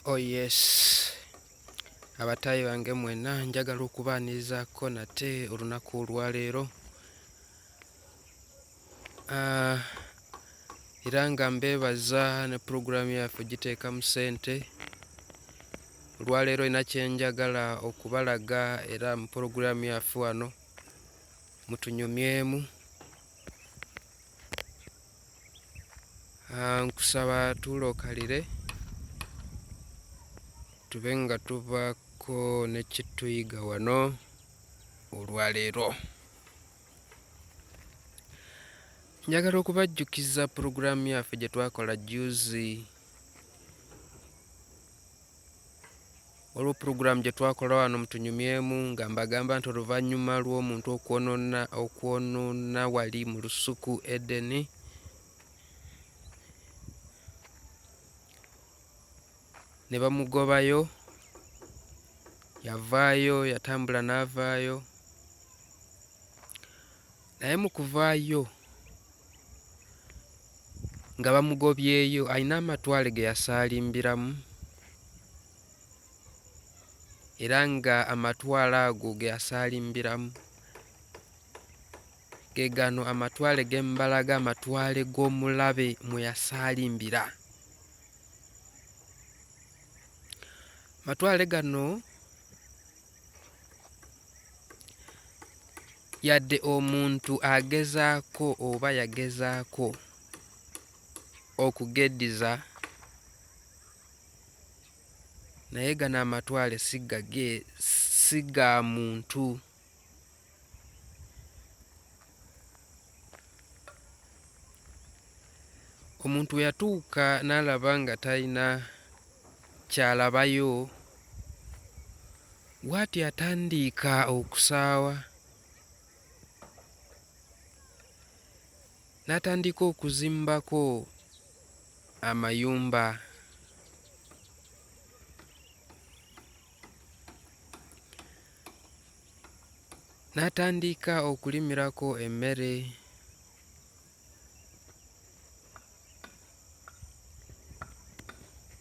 Oh yes, abatayi bange mwena njagala okubaanirizaako nate olunaku olwaleero. Era nga mbeebaza ne puroguramu yaffe giteekamu ssente. Olwaleero ina kyenjagala okubalaga era mu puroguramu yaffe wano mutunyumyemu. Nkusaba tuulookalire tube nga tubaako ne kituyiga wano olwaleero. Njagala okubajjukiza puroguramu yaffe gye twakola juzi. Olwo puroguramu gye twakola wano mutunyumyemu nga mbagamba nti oluvannyuma lw'omuntu okwonoona wali mu lusuku Edeni, ne bamugobayo, yavaayo, yatambula n'avaayo. Naye mu kuvaayo nga bamugobyeyo alina amatwale ge yasaalimbiramu, era nga amatwale ago ge yasaalimbiramu ge gano amatwale ge mbalaga amatwale g'omulabe mwe yasaalimbira. Amatwale gano yadde omuntu agezaako oba yagezaako okugeddiza, naye gano amatwale si ga muntu. Omuntu yatuuka n'alaba nga talina kyalabayo, bw'atyo yatandika okusaawa, n'atandika okuzimbako amayumba. N'atandika okulimirako emmere,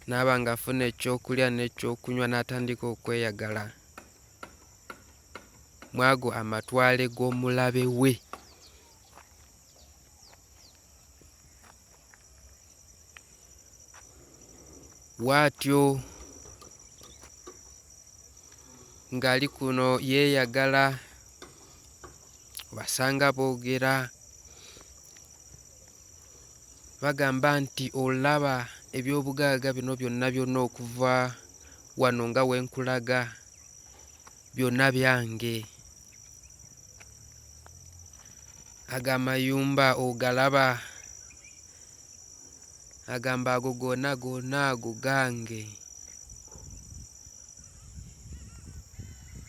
n'aba ng'afuna ekyokulya n'ekyokunywa, n'atandika okweyagala mu ago amatwale g'omulabe we. Bw'atyo ng'ali kuno yeeyagala, obasanga boogera bagamba nti olaba eby'obugagga bino byonna byonna okuva wano nga we nkulaga byonna byange. Ago amayumba ogalaba, agamba ago gonna ago gange.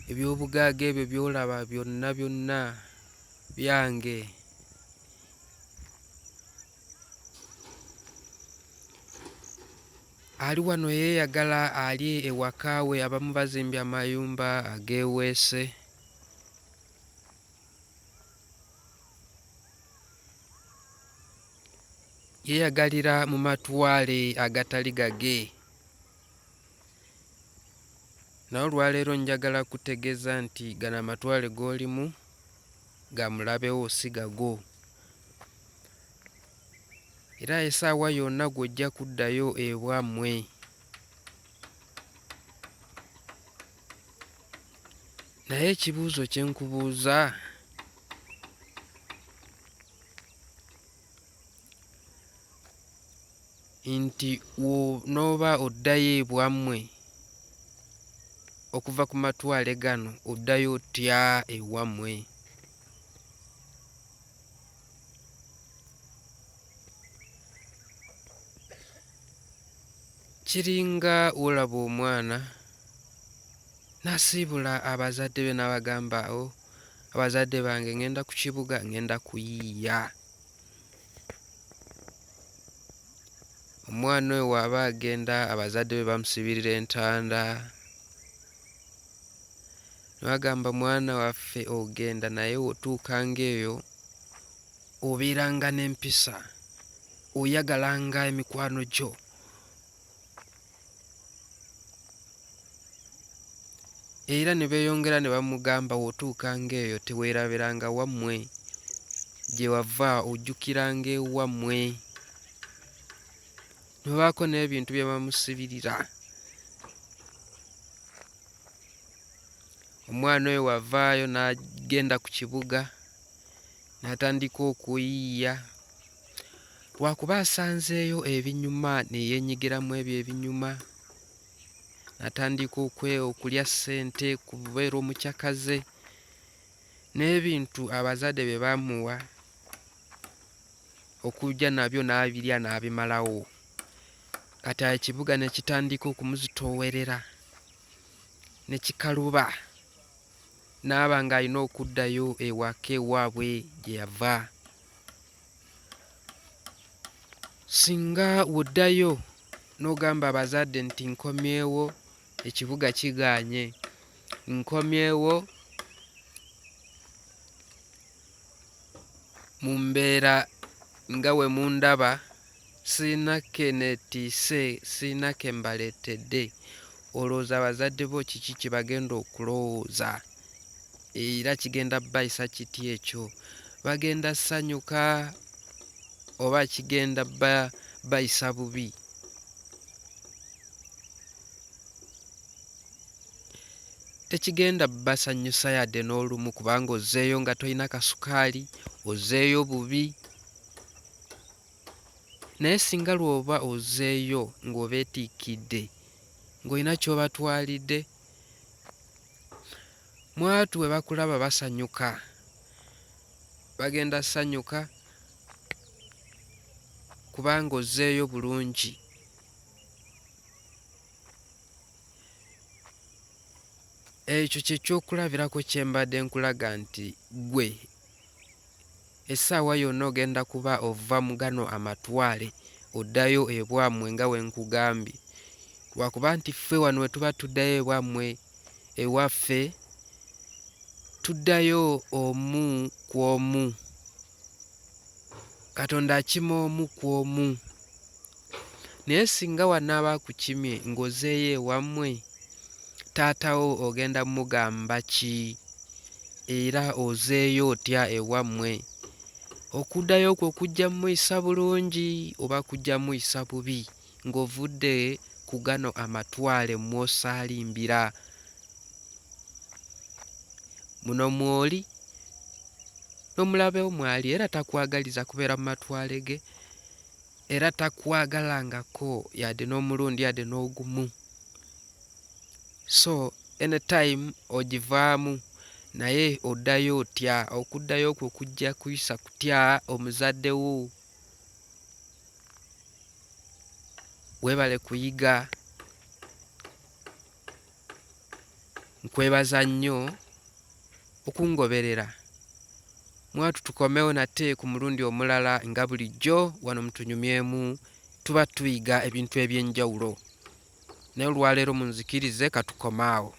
Eby'obugagga ebyo by'olaba byonna byonna byange. Ali wano yeeyagala, ali ewaka we, abamu bazimbye amayumba ageeweese. Yeeyagalira mu matwale agatali gage. Naye olwaleero njagala kutegeeza nti gano amatwale g'olimu ga mulabewo si gago. Era essaawa yonna gw'ojja kuddayo ebwammwe. Naye ekibuuzo kye nkubuuza, nti n'oba oddayo ebwammwe okuva ku matwale gano, oddayo otya ewammwe? Kiringa olaba omwana n'asiibula abazadde be n'abagamba, abazadde bange ngenda ku kibuga, ngenda kuyiiya. Omwana oyo bw'aba agenda, abazadde be bamusibirira entanda, ne bagamba mwana waffe ogenda naye otuukanga eyo obeeranga n'empisa, oyagalanga emikwano gyo, era ne beeyongera ne bamugamba w'otuukanga eyo teweerabiranga wammwe, gye wava ojjukiranga ewammwe. Ne babaako n'ebintu bye bamusibirira. Omwana oyo wavaayo n'agenda ku kibuga n'atandika okuyiiya, lwakuba asanzeeyo ebinyuma ne yeenyigiramu ebyo ebinyuma, n'atandika okulya ssente kubeera omukyakaze n'ebintu abazadde bye baamuwa okujja nabyo n'abirya n'abimalawo. Kati ekibuga ne kitandika okumuzitoowerera ne kikaluba, n'aba ng'alina okuddayo ewaka ewaabwe gye yava. Singa w'oddayo n'ogamba abazadde nti nkomyewo, ekibuga kigaanye, nkomyewo mu mbeera nga we mundaba, sirina ke neetiise, sirina ke mbaleetedde, olowooza abazadde bo kiki kye bagenda okulowooza? Era kigenda bayisa kiti ekyo? Bagenda ssanyuka oba kigenda bayisa bubi? Tekigenda basanyusa yadde n'olumu, kubanga ozzeeyo nga tolina kasukaali, ozzeeyo bubi. Naye singa lw'oba ozzeeyo ng'obeetiikidde, ng'olina ky'obatwalidde, mwatu bwe bakulaba basanyuka, bagenda ssanyuka kubanga ozzeeyo bulungi. Ekyo kye kyokulabirako kye mbadde nkulaga nti ggwe essaawa yonna ogenda kuba ova mu gano amatwale oddayo ebwammwe nga we nkugambye, lwakuba nti ffe wano we tuba tuddayo ebwammwe ewaffe tuddayo omu ku omu, Katonda akima omu ku omu. Naye singa wanaaba akukimye ng'ozeeyo ewammwe, taatawo ogenda mugamba ki? Era ozeeyo otya ewammwe? Okuddayo okwo kujja muyisa bulungi oba kujja muyisa bubi ng'ovudde ku gano amatwale mw'osaalimbira? Muno mw'oli n'omulabe wo mwali, era takwagaliza kubeera mu matwale ge, era takwagalangako yadde n'omulundi yadde n'ogumu. So anytime ogivaamu, naye oddayo otya? Okuddayo okwo kujja kuyisa kutya omuzadde wo? Weebale kuyiga. Nkwebaza nnyo okungoberera. Mwatu tukomewo nate ku mulundi omulala nga bulijjo wano mu Tunyumyemu tuba tuyiga ebintu eby'enjawulo. Naye olwaleero munzikirize katukomaawo.